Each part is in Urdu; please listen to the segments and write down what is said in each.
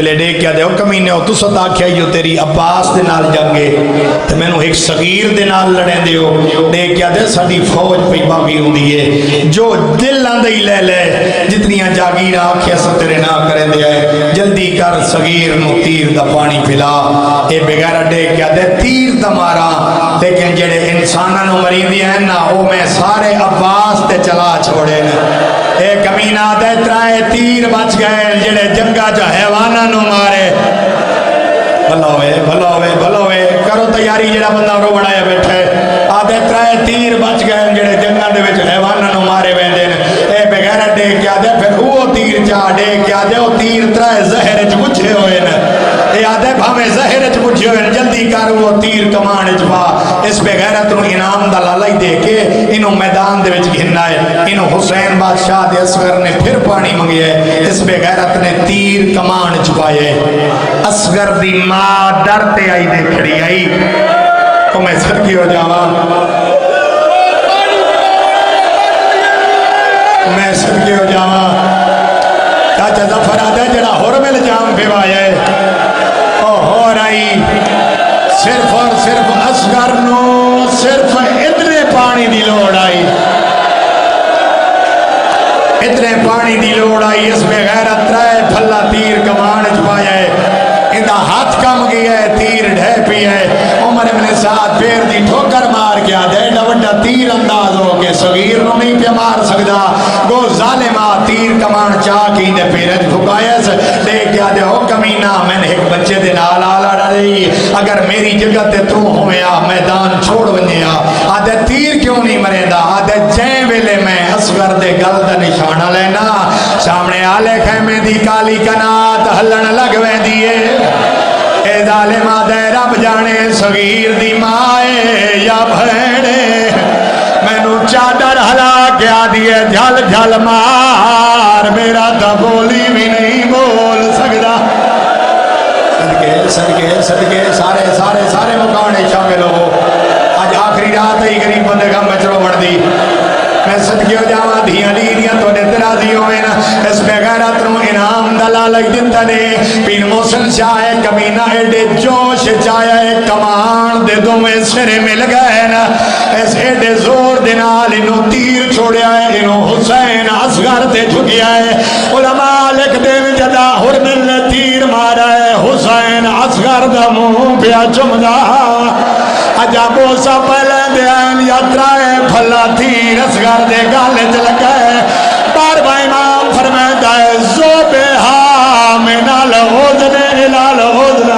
ڈے کیا دے کمینے ہو تسا تا آکھیا جو تیری عباس دے نال جنگے تے میں نو ایک صغیر دے نال لڑیں دے ہو ڈے کیا دے ساڑی فوج پہ باقی ہوں دیئے جو دل آندے ہی لے لے جتنیاں جاگیر آکھیا سا تیرے نہ کریں دے آئے جلدی کر صغیر نو تیر دا پانی پھلا اے بغیر ڈے کیا دے تیر دا مارا لیکن جڑے انسانہ نو مری دی ہیں نا او میں سارے عباس تے چلا چھوڑے اے کمینہ دے ترائے تیر بچ گئے جڑے جنگا جو حیوانہ نو مارے بھلوے کرو تیاری جڑا بندہ رو بڑھایا بیٹھے آدھے ترائے تیر بچ گئے جڑے جنگا دے وچ حیوانہ نو مارے ویندے اے بغیر ڈے کیا دے پھر وہ تیر چا ڈے کیا دے وہ تیر ترائے زہر وچ بچھے ہوئے اے آدھے بھامے زہر وچ بچھے ہوئے جلدی کر وہ تیر کمان وچ پا اس بغیرت نو انعام دا لالائی دے کے انہوں میدان دے وچ گھننا ہے انہوں حسین بادشاہ دے اصغر نے پھر پانی منگے اس بغیرت نے تیر کمان چھپائے اصغر دی ماں ڈرتے آئی دے کھڑی آئی تو میں صدقی ہو جاواں میں صدقی ہو جاواں چاچا ظفر آدھے جڑا حرمل جام پہ آئے او ہو رہی صرف اور صرف اصغر نو صرف اتنے پانی دی لوڑ آئی اتنے پانی دی لوڑ آئی اس میں غیرت رہے پھلا تیر کمان چھپایا ہے اندہ ہاتھ کم گیا ہے تیر ڈھے پی ہے عمر ابن سعد پیر دی ٹھوکر مار گیا دے ڈوڈا تیر انداز ہو کے صغیر نو نہیں پہ مار سکدا گو ظالمہ تیر کمان چاکی دے پیرج بھکایس دے کیا دے ہو کمینہ میں نے ایک بچے دے نال آلا ڈالی اگر میری جگہ تے تو ہویا میدان چھوڑ ونیا آدھے تیر کیوں نہیں مرے دا آدھے جائیں ویلے میں اصغر دے گل دا نشانہ لینا سامنے آلے خیمے دی کالی کنات ہلن لگوے دیئے اے ظالمہ دے رب جانے صغیر دی مائے یا بھیڑے میں نو چادر ہلا کیا دیئے جھل جھل مار میرا تا بولی بھی نہیں بول سکتا صدقے سارے مکانے شامل ہو آج آخری رات ہی غریب بندے کا مچرو بڑھ دی میں صدقی ہو جاواں دھیاں لیدیاں تو نے ترازیوں میں اس بغیرت نو انعام دلالی دنتا نے پین موسن شاہ کمینہ ایڈے جوش چاہے کمان دے دو میں سرے مل گئے نا اس ایڈے زور دنال انہوں تیر چھوڑیا ہے انہوں حسین اصغر تے جھکیا ہے علماء لکھ دین جدا حرمل نے تیر مارا ہے حسین اصغر دا منہ پیا چمدا عجب و سا پہلے دین یاترائے پھلا تیر اصغر دے گالے چلکے بار با امام فرمیدہ ہے زوبہا منال حضن الال حضن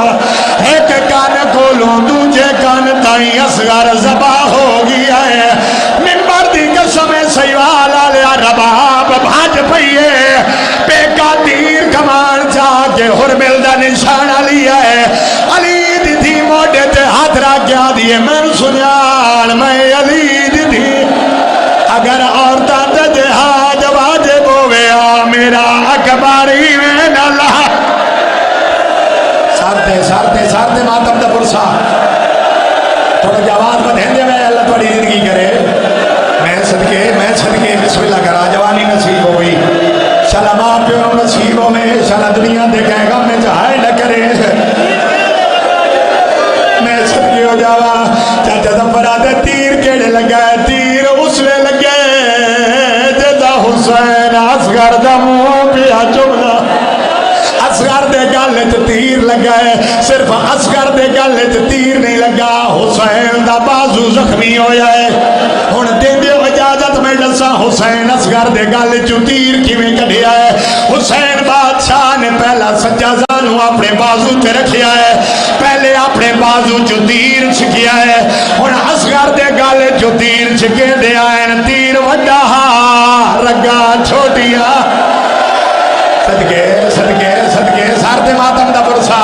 ایک کان کھولوں دوجے کان تائیں اصغر زبا ہو گیا ہے منبر دی قسم سیوال آلیا رباب بھاج پئیے پیکا تیر کمان جا کے حرمل دا نشانہ لیا ہے علی دی تھی موڑے تے ہاتھ را کیا دیئے میں سنیان میں علی دی تھی اگر عورتاں تے جہاد واجب ہویا میرا اکباری میں ناللہ سارتے ماتم دا پرسا تھوڑا جوان بدھیندے میں اللہ توڑی زندگی کرے میں صدقے بسم اللہ کرا جوانی نصیب ہوئی شالا ماں پیوں نصیب میں شالا دنیا دیکھے گا میں جہائے نہ کرے میں صدقے ہو جاوا چاچا ظفر آدھے تیر کیڑے لگائے تیر اسلے لگے جدا حسین اصغر دا منہ پیا چمنا اصغر دے گالے تے تیر لگائے صرف اصغر دے گالے تے تیر نہیں لگا حسین دا بازو زخمی ہویا ہے ہن دے دیو اجازت میں ڈسا حسین اصغر دے گالے چو تیر کیویں کڈھیا ہے حسین بادشاہ نے پہلا سجا زانو اپنے بازو تے رکھیا ہے پہلے اپنے بازو چو تیر چھکیا ہے ہن اصغر دے گالے چو تیر چھکے دے آئے تیر وڈا رگا چھوٹیا صدقے سارتے ماتم دا پرسا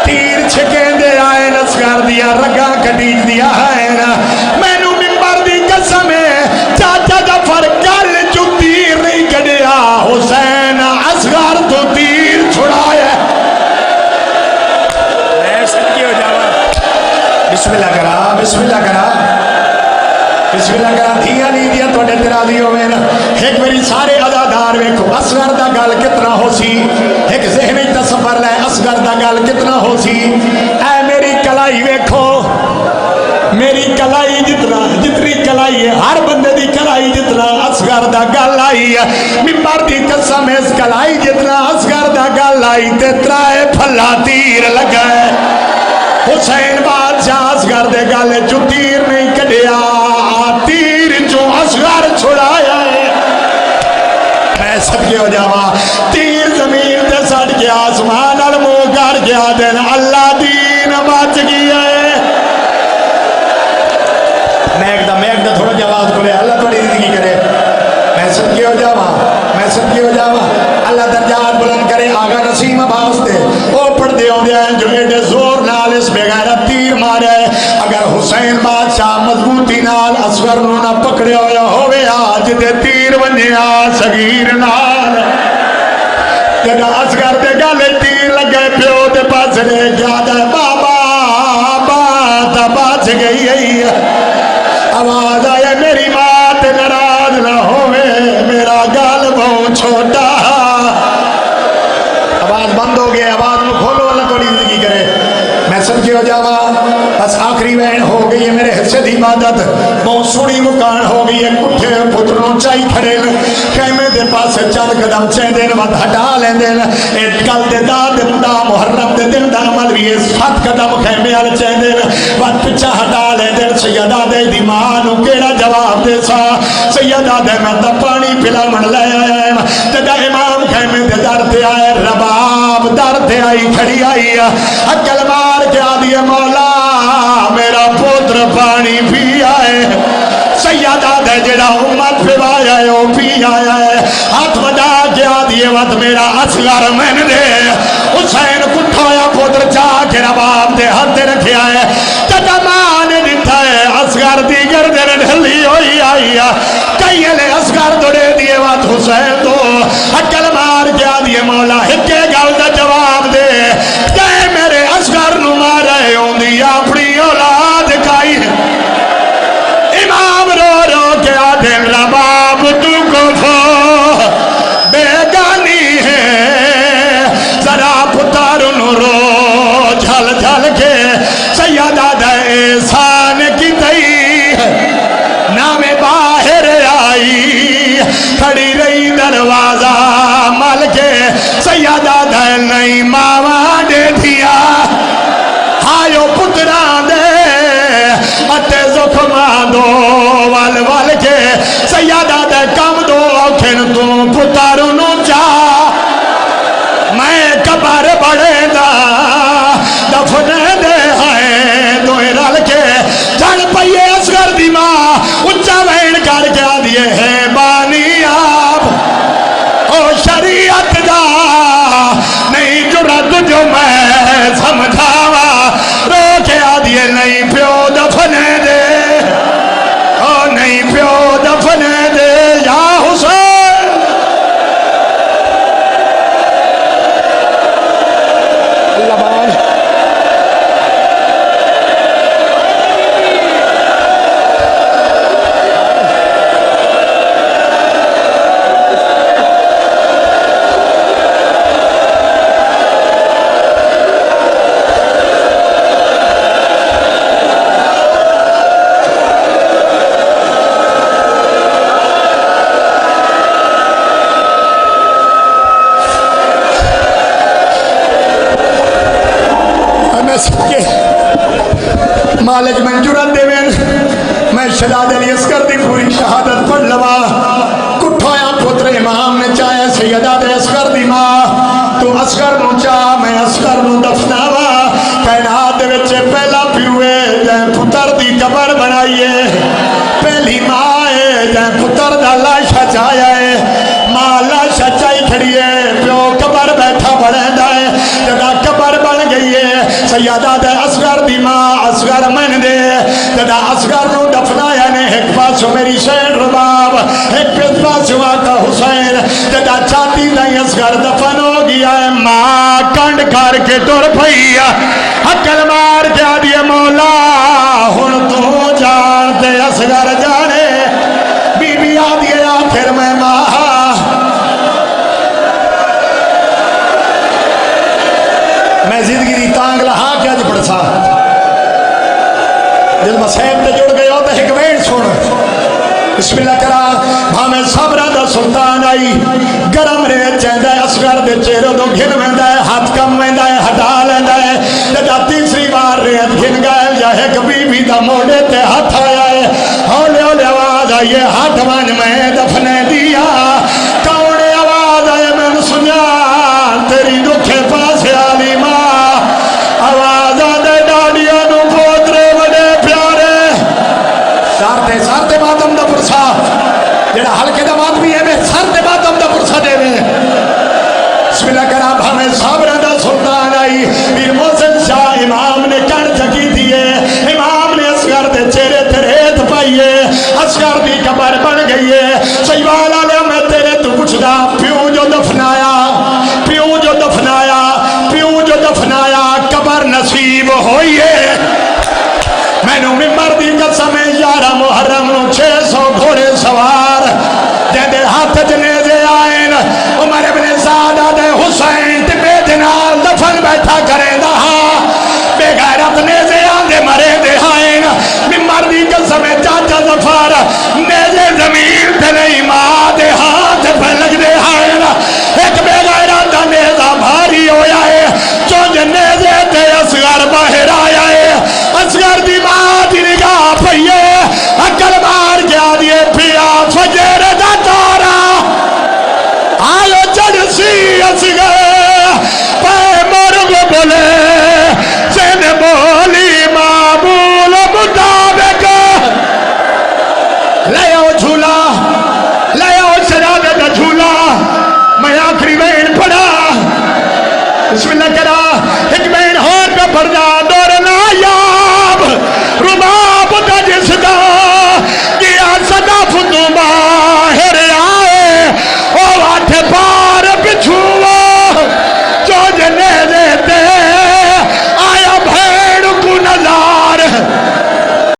تیر چھکیں دے آئے اصغر دیا رگا کٹیج دیا ہے میں نو منبر دی قسم چاچا ظفر گل چو تیر نہیں کڈیا حسین اصغر تو تیر چھڑایا میں صدقی ہو جاوا بسم اللہ کرا دھیاں نہیں دیا تو نے ترازی ہوئے ایک میری سارے عدادار ویکھو اصغر دا گل کتنا ہو سی ایک ذہن تصور اے میری کلائی ویکھو، میری کلائی جتنی کلائی ہے ہر بندے دی کلائی جتنا اصغر دا گل آئی ہے، ممبر دی قسم اس کلائی جتنا اصغر دا گل آئی تے ترائے پھلا تیر لگا ہے۔ حسین بادشاہ اصغر دے گل جو تیر نہیں کڈیا، تیر جو اصغر چھڑایا ہے۔ میں صدقے ہو جاواں، تیر زمین تے سٹ گیا، آسمان ال منہ کر گیا، دن اللہ دین بچ گیا ہے۔ میں ایک دا تھوڑا جا آواز کھولے، اللہ تھوڑی زندگی کرے۔ میں صدقے ہو جاواں، میں صدقے ہو جاواں، اللہ درجات بلند کرے۔ آغا نسیم عباس دے او پڑھ دے ہوں دے جو ایڈے زور نال اس بغیرت تیر مارے، اگر حسین بادشاہ مضبوطی نال اصغر نو نہ پکڑے ہویا ہوئے آج دے تیر ونیا صغیر نال، جدا اصغر دے گالے تیر لگے پیو دے پاس لے گیا دے بابا بات بچ گئی ہے۔ آواز آئے میری بات ناراض نہ ہوئے، میرا گال بہت چھوٹا، آواز بند ہو گیا، آواز میں کھولو، اللہ تھوڑی زندگی کرے۔ میں سمجھے ہو جاوا، بس آخری وین ہو گئی ہے میرے حصے دی عبادت، بہت سوڑی مکان ہو گئی ہے، کٹھے پتروں چائی کھڑے خیمے دے پاس چند قدم چین دین وقت ہٹا لین دین، ایک کل دے دا محرم دے دن دا ملوی 7 قدم خیمے آل چین دین وقت پچھا ہٹا لین دین۔ سیدہ دے دی مانو کیڑا جواب دے سا، سیدہ دے میں تا پانی پلا من لے آئے، جدہ امام خیمے دے در دے آئے، رباب در دے آئی کھڑی آئی، اکل مار کیا دیئے مولا میرا پوتر پانی پی آئے، سیدہ دے جڑا امت پہ آیا ہے وہ پی آیا ہے، ہاتھ ودا کیا دیئے وقت میرا اصغر میں دے، حسین کٹھایا پوتر چاہ کے رباب دے ہاتھ رکھے آئے، جدہ مان دیتا ہے اصغر دی گردن ڈھلی ہوئی آئی، کئی لے اصغر دوڑے دیئے وقت حسین تو اکل مار کیا دیئے مولا ہکے گل دا جواب دے، کہ میرے اصغر نو مارے ہوں دی اپنی اولاد کائی، امام رو رو کے آدھے رباب تو کفو بیگانی ہے، ذرا پتارن رو جھل جھل کے سیدہ دے احسان کی تئی نام باہر آئی، کھڑی رہی دروازہ مل کے سیدہ دے نہیں ماما دے دیا، ہائیو پتران دے اتے زخمان دو وال وال کے سیدہ دے کم دو کھن تو پترانو جا، میں کبر بڑے دا دفنے دے ہائے دوئے رل کے جھڑ پئیے اصغر دی ماں اچھا وین کر کے آدھئے ہے بانی آپ او شریعت دا نہیں جرد جو میں سمجھاوا، رو کے آدھئے نہیں پیو دفنے دے، او نہیں پیو دفنے دے یا حسین، اللہ باز مالک میں جرات دے وین، میں شداد علی اصغر دی پوری شہادت پڑھ لوا، کٹھویا پتر امام نے چاہے سیدہ دے اصغر دی ماں، تو اصغر نو چاہ میں اصغر نو دفناوا، کائنات دے وچے پہلا پیوے جائے پتر دی قبر بنائیے، پہلی ماں ہے جائے پتر دا لاشا چاہے، ماں لاشا چاہی کھڑیے، پیو قبر بیٹھا بڑھے دائے، جگہ قبر بن گئی ہے، سیدہ دے اصغر دی ماں اصغر من دے، جدہ اصغر نو دفنایا نے ایک پاسو میری شین رباب، ایک پاسو آقا حسین، جدہ چاہتی نہیں اصغر دفن ہو گیا ہے، ماں کنڈ کر کے ٹور پھئی، حقل مار کیا دیئے مولا ہن تو جانتے اصغر جانے، بی بی آدھئے آخر میں ماں میں زندگی دی تانگ لہا کے اج پڑھسا جب مسیب تے جڑ گئے ہو تو ایک ویڑ سن بسم اللہ کرا بھامے صبرہ دا سلطان آئی گرم رے چیندہ ہے اصغر دے چہروں تو گھن ویندہ ہے ہاتھ کم ویندہ ہے ہٹا لیندہ ہے جدا تیسری بار ریت گھن گئے یا ایک بی بی دا موڑے تے ہاتھ آیا ہے ہولے ہولے آواز آئیے ہاتھ وان میں دفنے دیا کونے آواز آئے میں سنیا تیری دکھے پاس آلی ماں آواز آدھے ڈاڑیاں نو پوترے بڑے پیارے سارتے سارتے ماتم دا پرسا جڑا ہلکے دا مات بھی ہے میں سارتے ماتم دا پرسا دے میں بسم اللہ کرام ہمیں صابرہ دا سلطان آئی پیر محسن شاہ امام نے کڑ چکی دیئے امام نے اصغر دے چہرے تریت پائیے اصغر دی قبر بن گئیے سیوالا لیا میں تیرے تو کچھ دا پیوں جو دفنایا پیوں جو دفنایا پیوں جو دفنایا قبر نصیب ہوئیے میں نو ممبر دی قسم 11 محرم نو 600 گھوڑے سوار جیندے ہاتھ جنیزے آئین عمر ابن سعدہ دے حسین تبے دنال دفن بیٹھا کریں دہا بے غیرت نیزے آندے مرے دے آئین ممبر دی قسم چاچا ظفر نیزے زمین تے نہیں ماں دے ہاتھ پہ لگ دے آئین ایک بے غیرت نیزہ بھاری ہویا ہے چونج نیزے تے اصغر باہر آیا ہے اصغر دی ماں دی نگاہ پہیے اکل مار گیا دیے پیا فجر دا تارا آئے چڑھ سی اصغر پہ مرگ بولے سین بولی معمول مطابق لے آؤ جھولا لے آؤ شراب دا جھولا میں آخری بین پڑھا بسم اللہ کرا ایک بین ہور پہ پڑھ جا